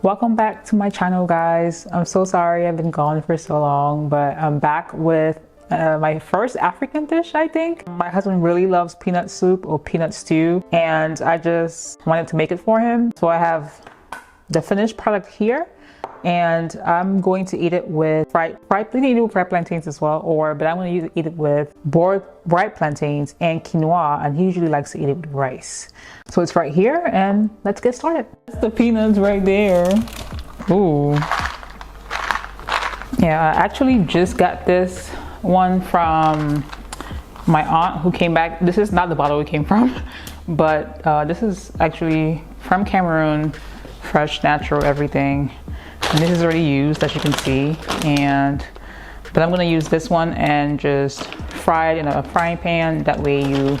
Welcome back to my channel, guys. I'm so sorry I've been gone for so long, but I'm back with my first African dish, I think. My husband really loves peanut soup or peanut stew, and I just wanted to make it for him. So I have the finished product here, and I'm going to eat it with fried plantains as well, but I'm going to eat it with boiled ripe plantains and quinoa, and he usually likes to eat it with rice. So it's right here, and let's get started. That's the peanuts right there. Ooh. Yeah, I actually just got this one from my aunt who came back. This is not the bottle it came from, but this is actually from Cameroon, fresh, natural, everything. And this is already used, as you can see, but I'm gonna use this one and just fry it in a frying pan. That way you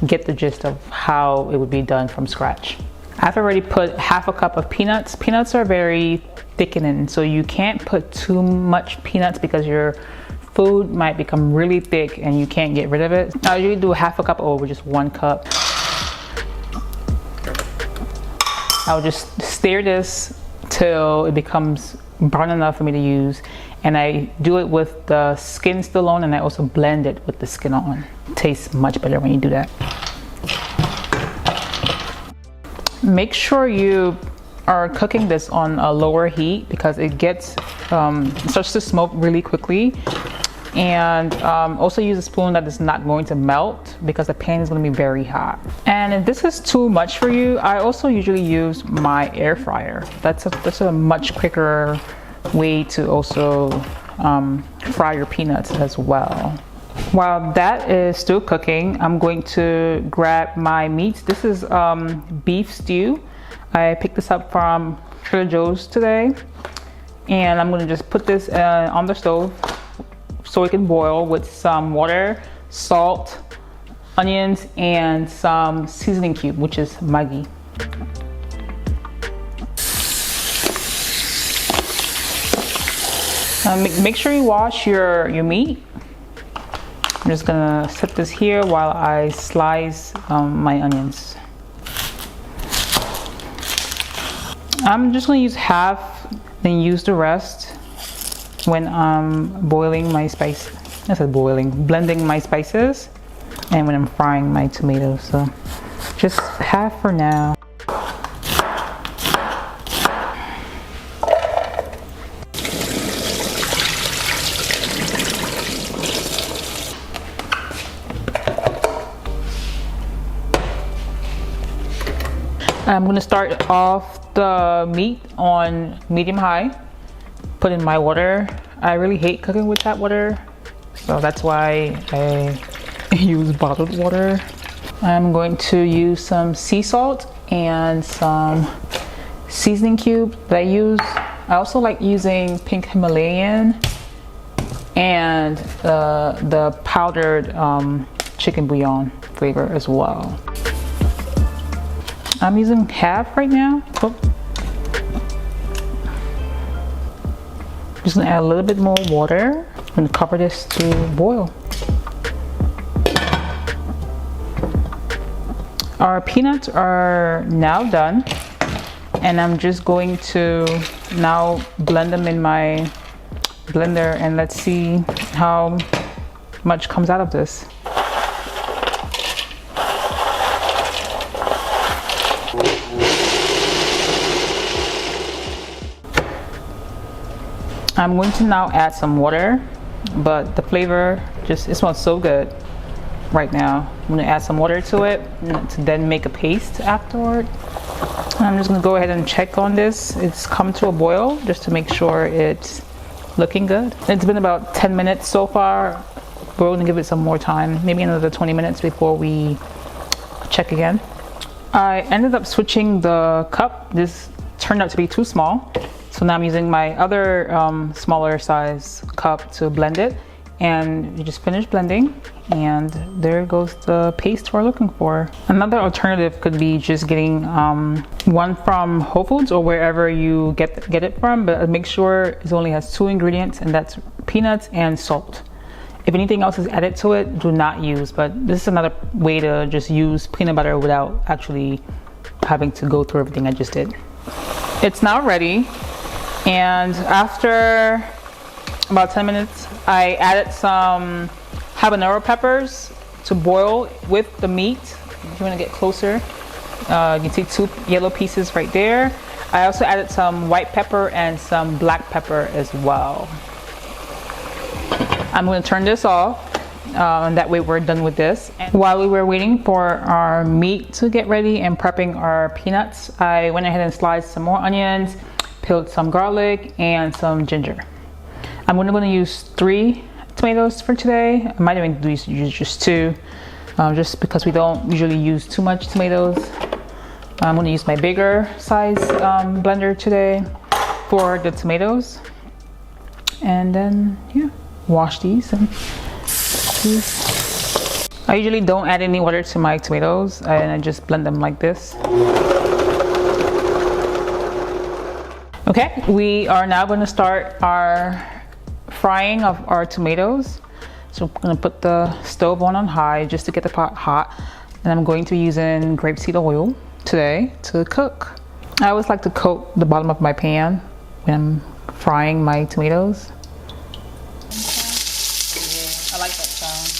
get the gist of how it would be done from scratch. I've already put half a cup of peanuts. Peanuts are very thickening, so you can't put too much peanuts because your food might become really thick and you can't get rid of it. I usually do half a cup over just 1 cup. I'll just stir this till it becomes brown enough for me to use, and I do it with the skin still on, and I also blend it with the skin on. It tastes much better when you do that. Make sure you are cooking this on a lower heat because it starts to smoke really quickly. And also use a spoon that is not going to melt because the pan is going to be very hot. And if this is too much for you, I also usually use my air fryer. That's a much quicker way to also fry your peanuts as well. While that is still cooking, I'm going to grab my meats. This is beef stew. I picked this up from Trader Joe's today, and I'm going to just put this on the stove so it can boil with some water, salt, onions, and some seasoning cube, which is Maggi. Make sure you wash your meat. I'm just gonna set this here while I slice my onions. I'm just gonna use half, then use the rest when I'm boiling my spice. I said boiling, blending my spices, and when I'm frying my tomatoes. So just half for now. I'm gonna start off the meat on medium high. Put in my water. I really hate cooking with tap water, so that's why I use bottled water. I'm going to use some sea salt and some seasoning cube that I use. I also like using pink Himalayan and the powdered chicken bouillon flavor as well. I'm using half right now. Oh. Just gonna add a little bit more water. I'm gonna cover this to boil. Our peanuts are now done, and I'm just going to now blend them in my blender, and let's see how much comes out of this. I'm going to now add some water, but the flavor it smells so good right now. I'm going to add some water to it to then make a paste afterward. I'm just going to go ahead and check on this. It's come to a boil just to make sure it's looking good. It's been about 10 minutes so far. We're going to give it some more time, maybe another 20 minutes before we check again. I ended up switching the cup. This turned out to be too small. So now I'm using my other smaller size cup to blend it, and you just finish blending, and there goes the paste we're looking for. Another alternative could be just getting one from Whole Foods or wherever you get it from, but make sure it only has 2 ingredients, and that's peanuts and salt. If anything else is added to it, do not use, but this is another way to just use peanut butter without actually having to go through everything I just did. It's now ready, and after about 10 minutes, I added some habanero peppers to boil with the meat. If you want to get closer, you can see 2 yellow pieces right there. I also added some white pepper and some black pepper as well. I'm going to turn this off, and that way we're done with this. And while we were waiting for our meat to get ready and prepping our peanuts, I went ahead and sliced some more onions, peeled some garlic, and some ginger. I'm only going to use 3 tomatoes for today. I might even use just 2, just because we don't usually use too much tomatoes. I'm going to use my bigger size blender today for the tomatoes. And then, yeah, wash these. And I usually don't add any water to my tomatoes, and I just blend them like this. Okay, we are now going to start our frying of our tomatoes. So I'm going to put the stove on high just to get the pot hot, and I'm going to be using grapeseed oil today to cook. I always like to coat the bottom of my pan when I'm frying my tomatoes. I like that sound.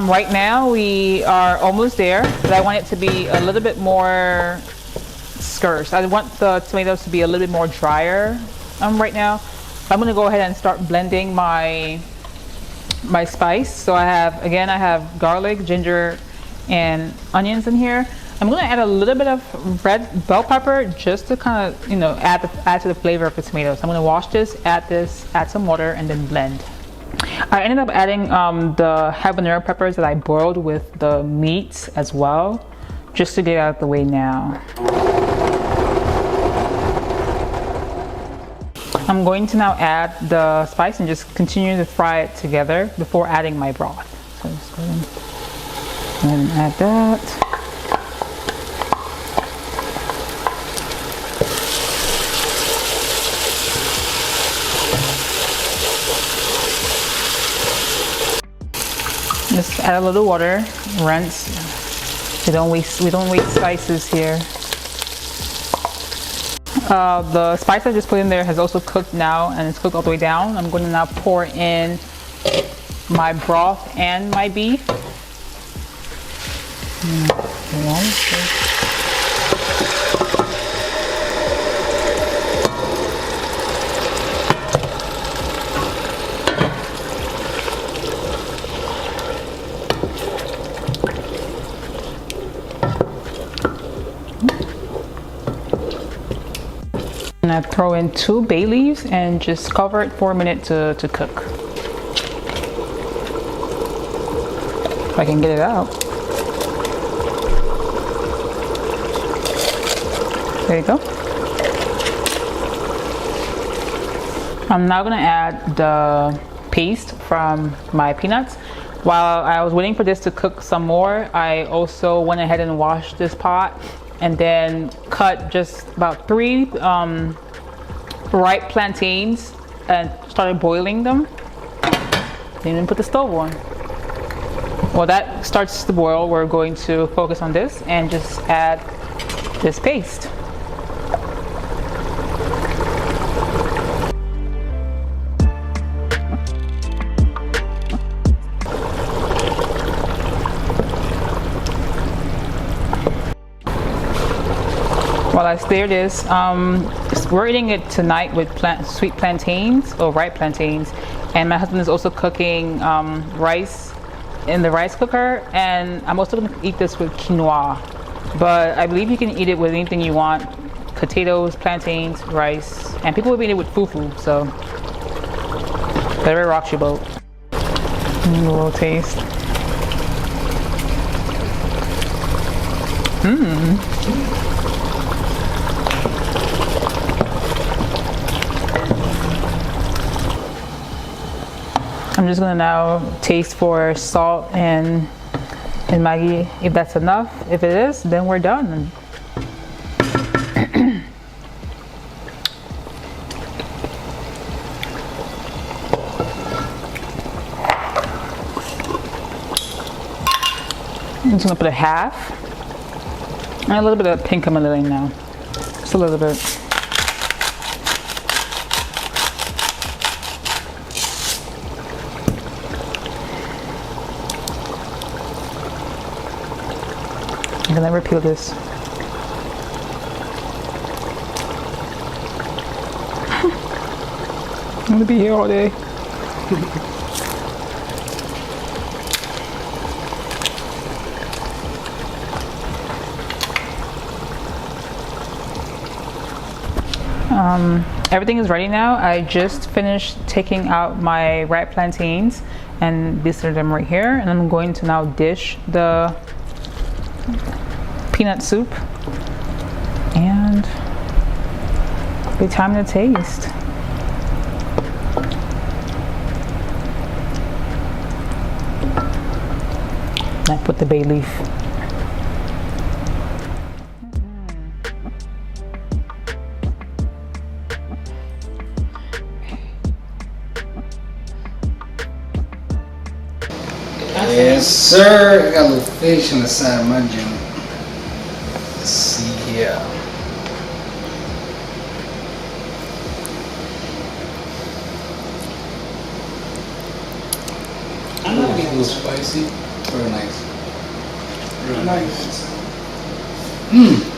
Right now we are almost there, but I want it to be a little bit more scarce. I want the tomatoes to be a little bit more drier right now. I'm going to go ahead and start blending my spice. So I have garlic, ginger, and onions in here. I'm going to add a little bit of red bell pepper just to kind of, add to the flavor of the tomatoes. I'm going to wash this, add some water, and then blend. I ended up adding the habanero peppers that I boiled with the meat as well, just to get out of the way now. I'm going to now add the spice and just continue to fry it together before adding my broth. So just go ahead and add that. Just add a little water, rinse. We don't waste spices here. The spice I just put in there has also cooked now, and it's cooked all the way down. I'm going to now pour in my broth and my beef. And I throw in 2 bay leaves and just cover it for a minute to cook. If I can get it out. There you go. I'm now gonna add the paste from my peanuts. While I was waiting for this to cook some more, I also went ahead and washed this pot and then cut just about 3 ripe plantains and started boiling them. Didn't even put the stove on. While that starts to boil, we're going to focus on this and just add this paste. While I stir this, we're eating it tonight with sweet plantains or ripe plantains, and my husband is also cooking rice in the rice cooker, and I'm also going to eat this with quinoa, but I believe you can eat it with anything you want: potatoes, plantains, rice, and people will eat it with fufu, so whatever rocks your boat. A little taste. I'm just gonna now taste for salt and Maggi, if that's enough. If it is, then we're done. I'm just gonna put a half and a little bit of pink Himalayan now. Just a little bit. I'm gonna repeal this. I'm gonna be here all day. Everything is ready now. I just finished taking out my ripe plantains, and these are them right here. And I'm going to now dish the peanut soup, and it'll be time to taste. I put the bay leaf. Yes, sir. I got a little fish on the side of my joint. Let's see here. I know it's a little spicy. Very nice. Very nice. Mmm.